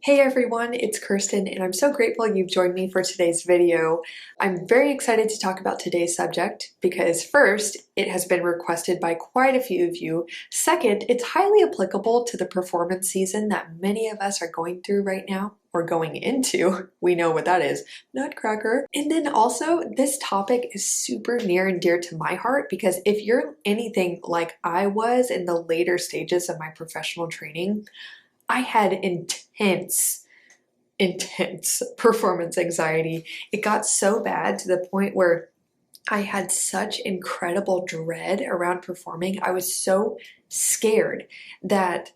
Hey everyone, it's Kirsten and I'm so grateful you've joined me for today's video. I'm very excited to talk about today's subject because first, it has been requested by quite a few of you. Second, it's highly applicable to the performance season that many of us are going through right now or going into. We know what that is, nutcracker. And then also, this topic is super near and dear to my heart because if you're anything like I was in the later stages of my professional training, I had intense performance anxiety. It got so bad to the point where I had such incredible dread around performing. I was so scared that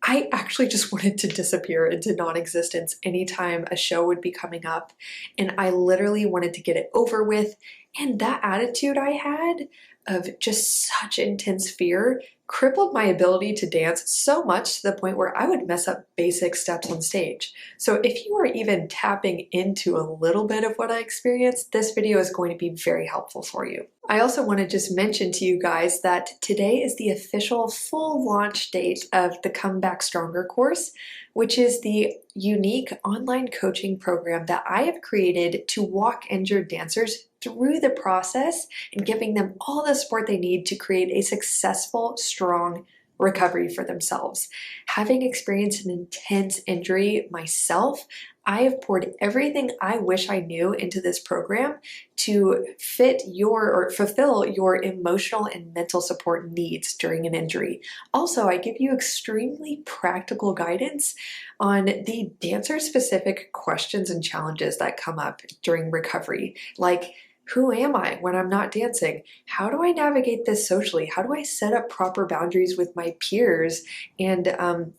I actually just wanted to disappear into non-existence anytime a show would be coming up, and I literally wanted to get it over with. And that attitude I had of just such intense fear crippled my ability to dance so much to the point where I would mess up basic steps on stage. So if you are even tapping into a little bit of what I experienced, this video is going to be very helpful for you. I also want to just mention to you guys that today is the official full launch date of the Come Back Stronger course, which is the unique online coaching program that I have created to walk injured dancers through the process and giving them all the support they need to create a successful, strong recovery for themselves. Having experienced an intense injury myself, I have poured everything I wish I knew into this program to fulfill your emotional and mental support needs during an injury. Also, I give you extremely practical guidance on the dancer-specific questions and challenges that come up during recovery, like who am I when I'm not dancing? How do I navigate this socially? How do I set up proper boundaries with my peers and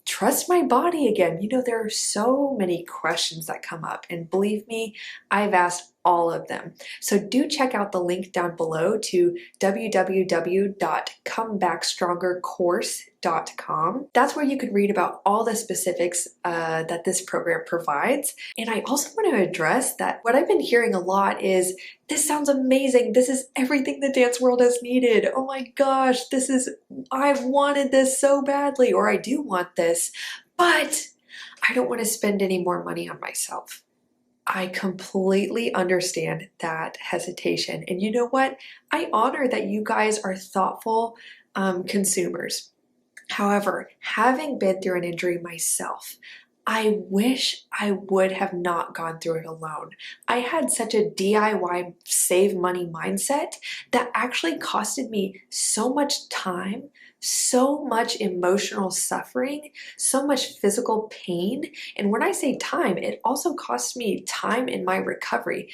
trust my body again? You know, there are so many questions that come up, and believe me, I've asked all of them. So do check out the link down below to www.comebackstrongercourse.com. That's where you can read about all the specifics that this program provides. And I also want to address that what I've been hearing a lot is, this sounds amazing. This is everything the dance world has needed. Oh my gosh, I've wanted this so badly, or I do want this, but I don't want to spend any more money on myself. I completely understand that hesitation. And you know what? I honor that you guys are thoughtful consumers. However, having been through an injury myself, I wish I would have not gone through it alone. I had such a DIY save money mindset that actually costed me so much time, so much emotional suffering, so much physical pain. And when I say time, it also cost me time in my recovery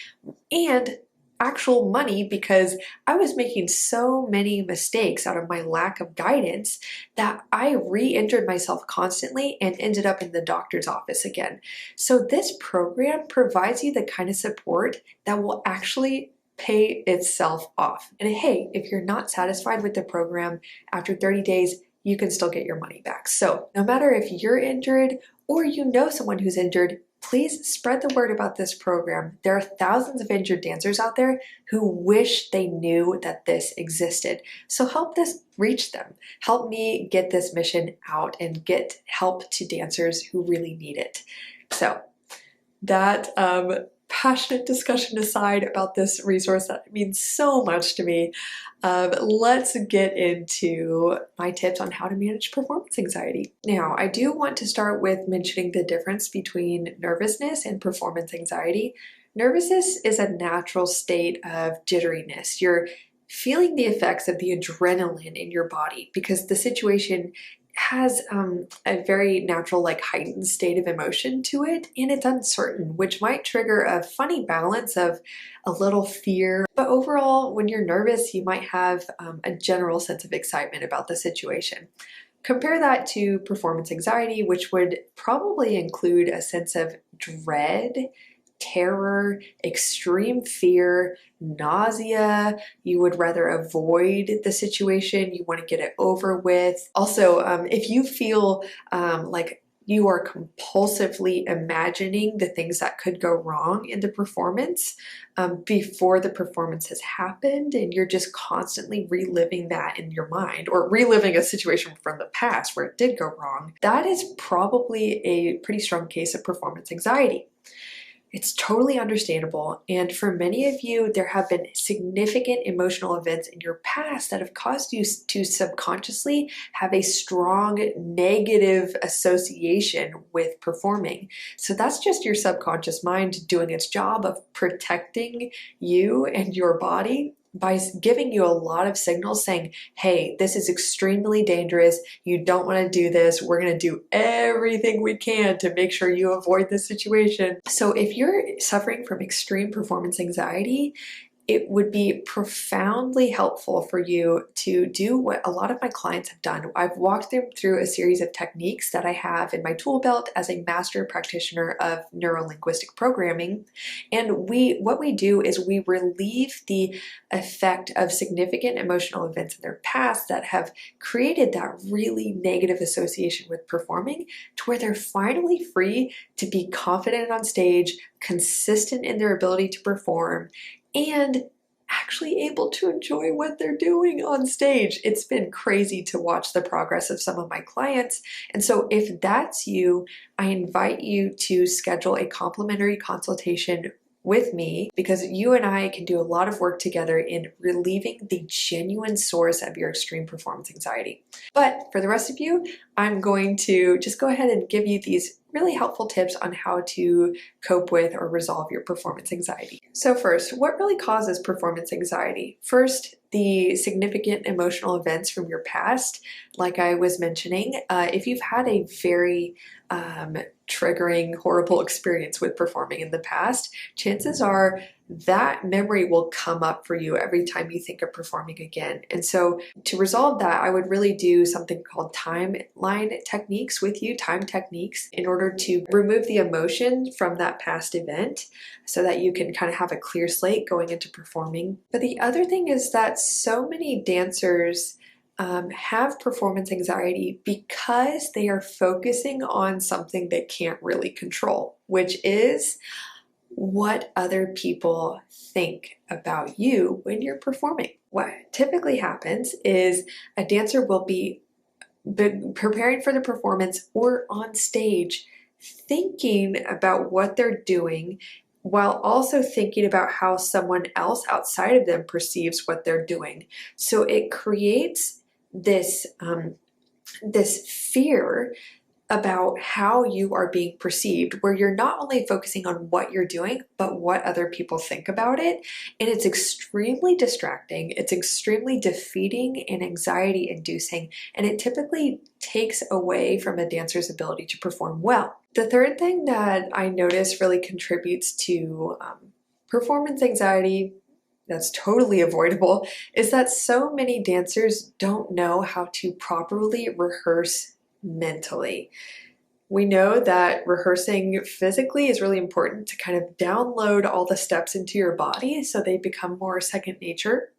and actual money because I was making so many mistakes out of my lack of guidance that I re-injured myself constantly and ended up in the doctor's office again. So this program provides you the kind of support that will actually pay itself off. And hey, if you're not satisfied with the program after 30 days, you can still get your money back. So no matter if you're injured or you know someone who's injured, please spread the word about this program. There are thousands of injured dancers out there who wish they knew that this existed. So help this reach them. Help me get this mission out and get help to dancers who really need it. So that passionate discussion aside about this resource that means so much to me, let's get into my tips on how to manage performance anxiety. Now, I do want to start with mentioning the difference between nervousness and performance anxiety. Nervousness is a natural state of jitteriness. You're feeling the effects of the adrenaline in your body because the situation has a very natural, heightened state of emotion to it, and it's uncertain, which might trigger a funny balance of a little fear. But overall, when you're nervous, you might have a general sense of excitement about the situation. Compare that to performance anxiety, which would probably include a sense of dread, terror, extreme fear, nausea. You would rather avoid the situation. You want to get it over with. Also, if you feel you are compulsively imagining the things that could go wrong in the performance before the performance has happened, and you're just constantly reliving that in your mind, or reliving a situation from the past where it did go wrong, that is probably a pretty strong case of performance anxiety. It's totally understandable, and for many of you, there have been significant emotional events in your past that have caused you to subconsciously have a strong negative association with performing. So that's just your subconscious mind doing its job of protecting you and your body by giving you a lot of signals saying, hey, this is extremely dangerous. You don't want to do this. We're going to do everything we can to make sure you avoid this situation. So if you're suffering from extreme performance anxiety, it would be profoundly helpful for you to do what a lot of my clients have done. I've walked them through a series of techniques that I have in my tool belt as a master practitioner of neuro-linguistic programming. And what we do is we relieve the effect of significant emotional events in their past that have created that really negative association with performing, to where they're finally free to be confident on stage, consistent in their ability to perform, and actually able to enjoy what they're doing on stage. It's been crazy to watch the progress of some of my clients. And so if that's you, I invite you to schedule a complimentary consultation with me, because you and I can do a lot of work together in relieving the genuine source of your extreme performance anxiety. But for the rest of you, I'm going to just go ahead and give you these really helpful tips on how to cope with or resolve your performance anxiety. So first, what really causes performance anxiety? First, the significant emotional events from your past, like I was mentioning. If you've had a very triggering, horrible experience with performing in the past, chances are that memory will come up for you every time you think of performing again. And so to resolve that, I would really do something called timeline techniques with you, time techniques, in order to remove the emotion from that past event so that you can kind of have a clear slate going into performing. But the other thing is that so many dancers have performance anxiety because they are focusing on something they can't really control, which is what other people think about you when you're performing. What typically happens is a dancer will be preparing for the performance or on stage thinking about what they're doing, while also thinking about how someone else outside of them perceives what they're doing. So it creates this fear about how you are being perceived, where you're not only focusing on what you're doing, but what other people think about it. And it's extremely distracting, it's extremely defeating and anxiety inducing, and it typically takes away from a dancer's ability to perform well. The third thing that I notice really contributes to performance anxiety that's totally avoidable is that so many dancers don't know how to properly rehearse mentally. We know that rehearsing physically is really important to kind of download all the steps into your body so they become more second nature.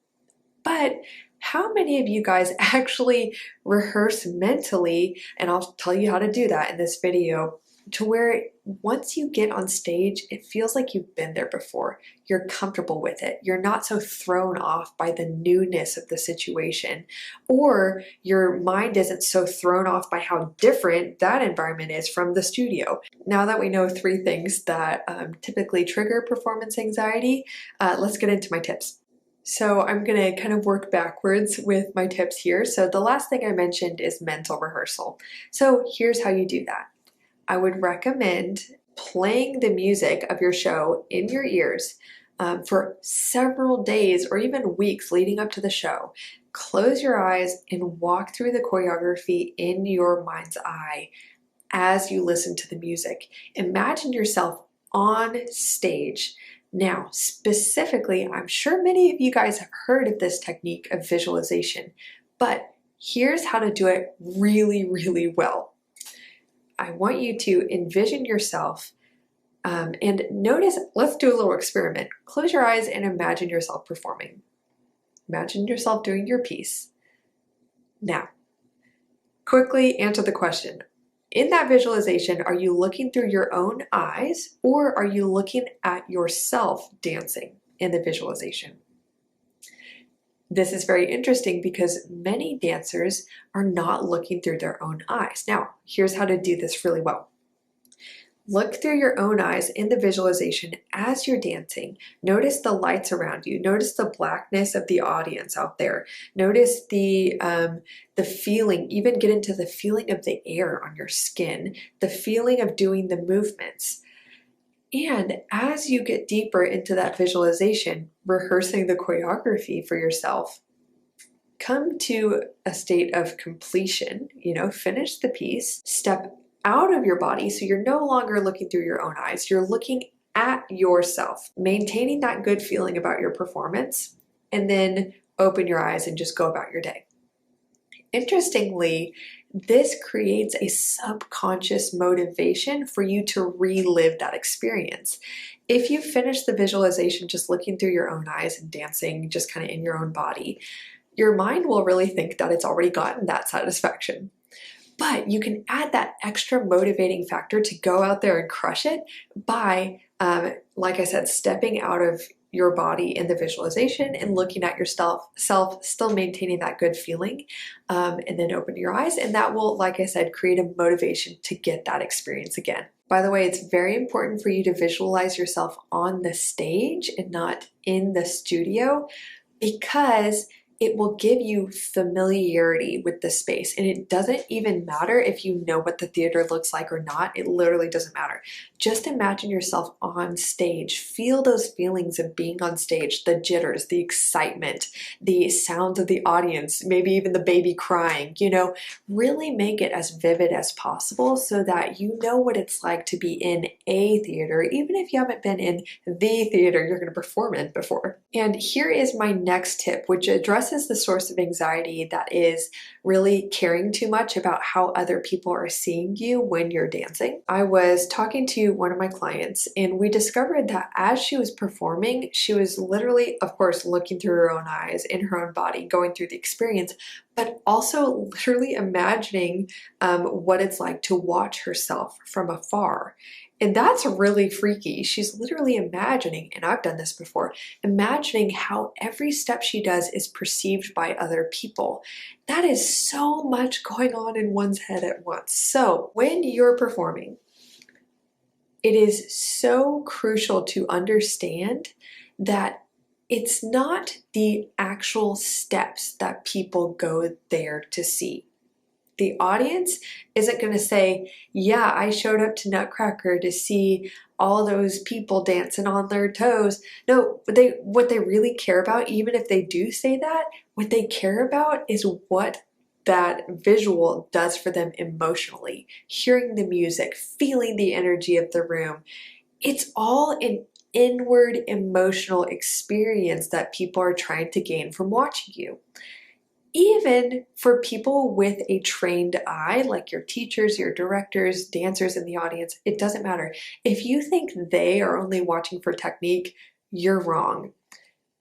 But how many of you guys actually rehearse mentally? And I'll tell you how to do that in this video, to where once you get on stage, it feels like you've been there before. You're comfortable with it. You're not so thrown off by the newness of the situation, or your mind isn't so thrown off by how different that environment is from the studio. Now that we know 3 things that typically trigger performance anxiety, let's get into my tips. So I'm going to kind of work backwards with my tips here. So the last thing I mentioned is mental rehearsal. So here's how you do that. I would recommend playing the music of your show in your ears for several days or even weeks leading up to the show. Close your eyes and walk through the choreography in your mind's eye as you listen to the music. Imagine yourself on stage. Now, specifically, I'm sure many of you guys have heard of this technique of visualization, but here's how to do it really, really well. I want you to envision yourself and notice, let's do a little experiment. Close your eyes and imagine yourself performing. Imagine yourself doing your piece. Now, quickly answer the question. In that visualization, are you looking through your own eyes or are you looking at yourself dancing in the visualization? This is very interesting because many dancers are not looking through their own eyes. Now, here's how to do this really well. Look through your own eyes in the visualization as you're dancing. Notice the lights around you. Notice the blackness of the audience out there. Notice the feeling, even get into the feeling of the air on your skin, the feeling of doing the movements. And as you get deeper into that visualization, rehearsing the choreography for yourself, come to a state of completion, finish the piece, step out of your body so you're no longer looking through your own eyes, you're looking at yourself, maintaining that good feeling about your performance, and then open your eyes and just go about your day. Interestingly, this creates a subconscious motivation for you to relive that experience. If you finish the visualization just looking through your own eyes and dancing just kind of in your own body, your mind will really think that it's already gotten that satisfaction. But you can add that extra motivating factor to go out there and crush it by, like I said, stepping out of your body in the visualization and looking at yourself, still maintaining that good feeling, and then open your eyes. And that will, like I said, create a motivation to get that experience again. By the way, it's very important for you to visualize yourself on the stage and not in the studio, because it will give you familiarity with the space. And it doesn't even matter if you know what the theater looks like or not. It literally doesn't matter. Just imagine yourself on stage. Feel those feelings of being on stage, the jitters, the excitement, the sounds of the audience, maybe even the baby crying, really make it as vivid as possible so that you know what it's like to be in a theater, even if you haven't been in the theater you're going to perform in before. And here is my next tip, which addresses the source of anxiety that is really caring too much about how other people are seeing you when you're dancing. I was talking to one of my clients and we discovered that as she was performing, she was literally, of course, looking through her own eyes in her own body, going through the experience, but also literally imagining what it's like to watch herself from afar. And that's really freaky. She's literally imagining, and I've done this before, imagining how every step she does is perceived by other people. That is so much going on in one's head at once. So when you're performing, it is so crucial to understand that it's not the actual steps that people go there to see. The audience isn't going to say, yeah, I showed up to Nutcracker to see all those people dancing on their toes. No, what they really care about, even if they do say that, what they care about is what that visual does for them emotionally. Hearing the music, feeling the energy of the room. It's all an inward emotional experience that people are trying to gain from watching you. Even for people with a trained eye, like your teachers, your directors, dancers in the audience, it doesn't matter. If you think they are only watching for technique, you're wrong.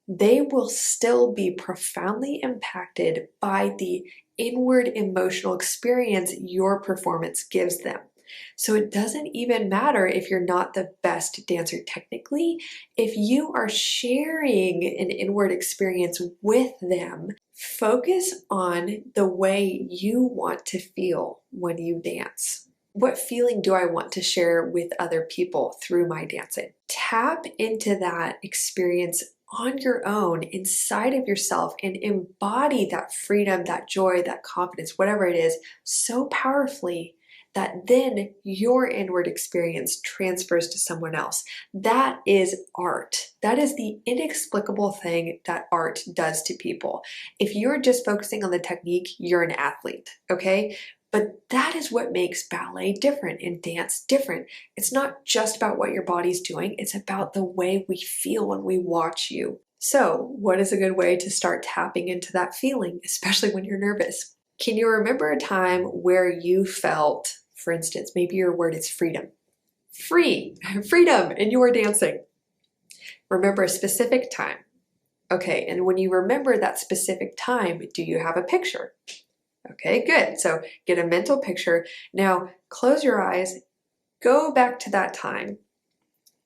They will still be profoundly impacted by the inward emotional experience your performance gives them. So it doesn't even matter if you're not the best dancer technically. If you are sharing an inward experience with them, focus on the way you want to feel when you dance. What feeling do I want to share with other people through my dancing? Tap into that experience on your own, inside of yourself, and embody that freedom, that joy, that confidence, whatever it is, so powerfully that then your inward experience transfers to someone else. That is art. That is the inexplicable thing that art does to people. If you're just focusing on the technique, you're an athlete, okay? But that is what makes ballet different and dance different. It's not just about what your body's doing, it's about the way we feel when we watch you. So, what is a good way to start tapping into that feeling, especially when you're nervous? Can you remember a time where you felt, for instance, maybe your word is freedom. Freedom, and you were dancing. Remember a specific time. Okay, and when you remember that specific time, do you have a picture? Okay, good. So get a mental picture. Now close your eyes, go back to that time.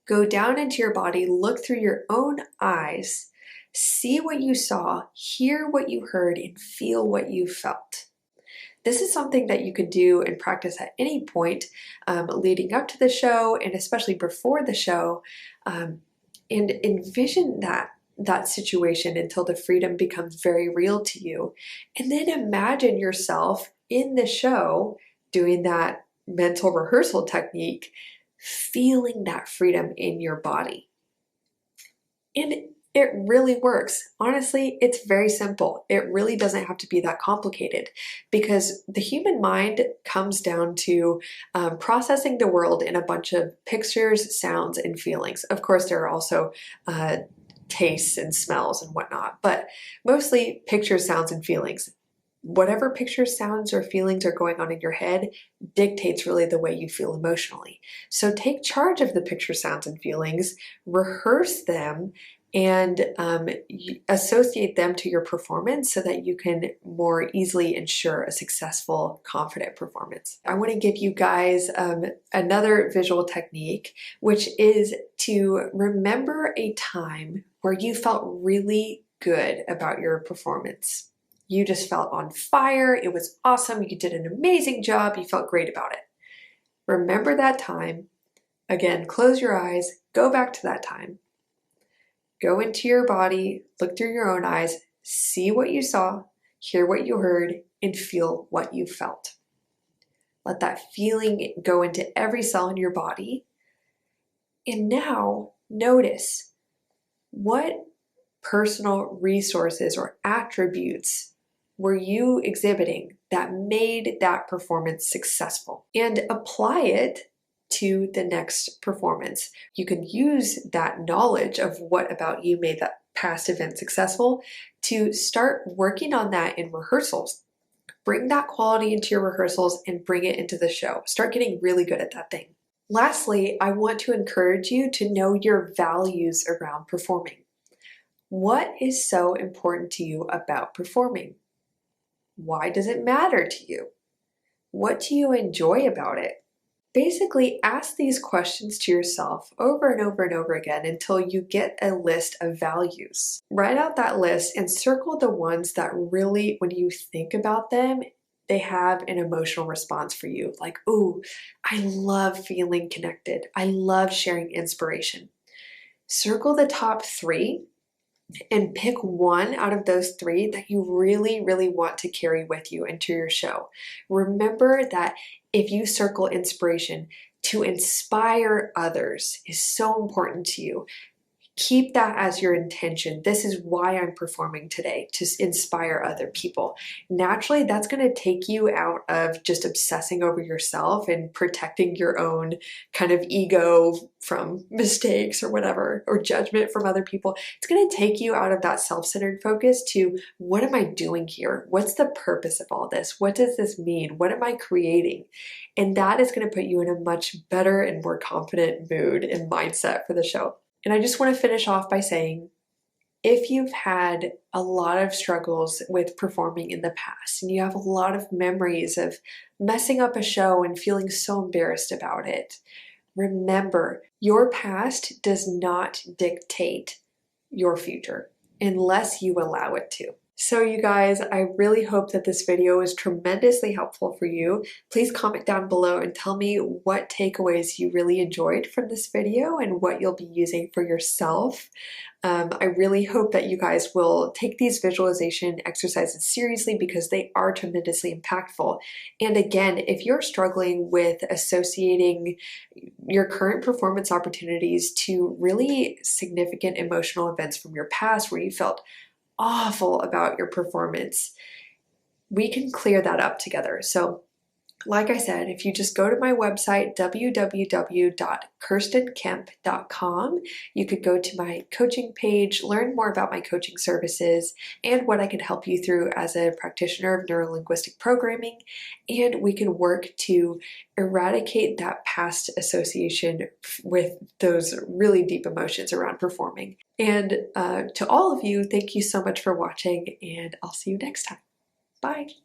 Go down into your body, look through your own eyes, see what you saw, hear what you heard, and feel what you felt. This is something that you could do and practice at any point leading up to the show and especially before the show, and envision that situation until the freedom becomes very real to you. And then imagine yourself in the show doing that mental rehearsal technique, feeling that freedom in your body. And it really works. Honestly, it's very simple. It really doesn't have to be that complicated because the human mind comes down to processing the world in a bunch of pictures, sounds, and feelings. Of course, there are also tastes and smells and whatnot, but mostly pictures, sounds, and feelings. Whatever pictures, sounds, or feelings are going on in your head dictates really the way you feel emotionally. So take charge of the pictures, sounds, and feelings, rehearse them, and associate them to your performance so that you can more easily ensure a successful, confident performance. I want to give you guys another visual technique, which is to remember a time where you felt really good about your performance. You just felt on fire, it was awesome, you did an amazing job, you felt great about it. Remember that time. Again, close your eyes, go back to that time. Go into your body, look through your own eyes, see what you saw, hear what you heard, and feel what you felt. Let that feeling go into every cell in your body. And now notice what personal resources or attributes were you exhibiting that made that performance successful, and apply it to the next performance. You can use that knowledge of what about you made that past event successful to start working on that in rehearsals. Bring that quality into your rehearsals and bring it into the show. Start getting really good at that thing. Lastly, I want to encourage you to know your values around performing. What is so important to you about performing? Why does it matter to you? What do you enjoy about it? Basically, ask these questions to yourself over and over and over again until you get a list of values. Write out that list and circle the ones that really, when you think about them, they have an emotional response for you. Like, ooh, I love feeling connected. I love sharing inspiration. Circle the top 3 and pick one out of those 3 that you really, really want to carry with you into your show. Remember that if you circle inspiration, to inspire others is so important to you. Keep that as your intention. This is why I'm performing today, to inspire other people. Naturally, that's going to take you out of just obsessing over yourself and protecting your own kind of ego from mistakes or whatever, or judgment from other people. It's going to take you out of that self-centered focus to, what am I doing here? What's the purpose of all this? What does this mean? What am I creating? And that is going to put you in a much better and more confident mood and mindset for the show. And I just want to finish off by saying, if you've had a lot of struggles with performing in the past and you have a lot of memories of messing up a show and feeling so embarrassed about it, remember, your past does not dictate your future unless you allow it to. So you guys, I really hope that this video was tremendously helpful for you. Please comment down below and tell me what takeaways you really enjoyed from this video and what you'll be using for yourself. I really hope that you guys will take these visualization exercises seriously because they are tremendously impactful. And again, if you're struggling with associating your current performance opportunities to really significant emotional events from your past where you felt awful about your performance, we can clear that up together. So like I said, if you just go to my website, www.kirstenkemp.com, you could go to my coaching page, learn more about my coaching services and what I can help you through as a practitioner of neurolinguistic programming, and we can work to eradicate that past association with those really deep emotions around performing. And to all of you, thank you so much for watching, and I'll see you next time. Bye.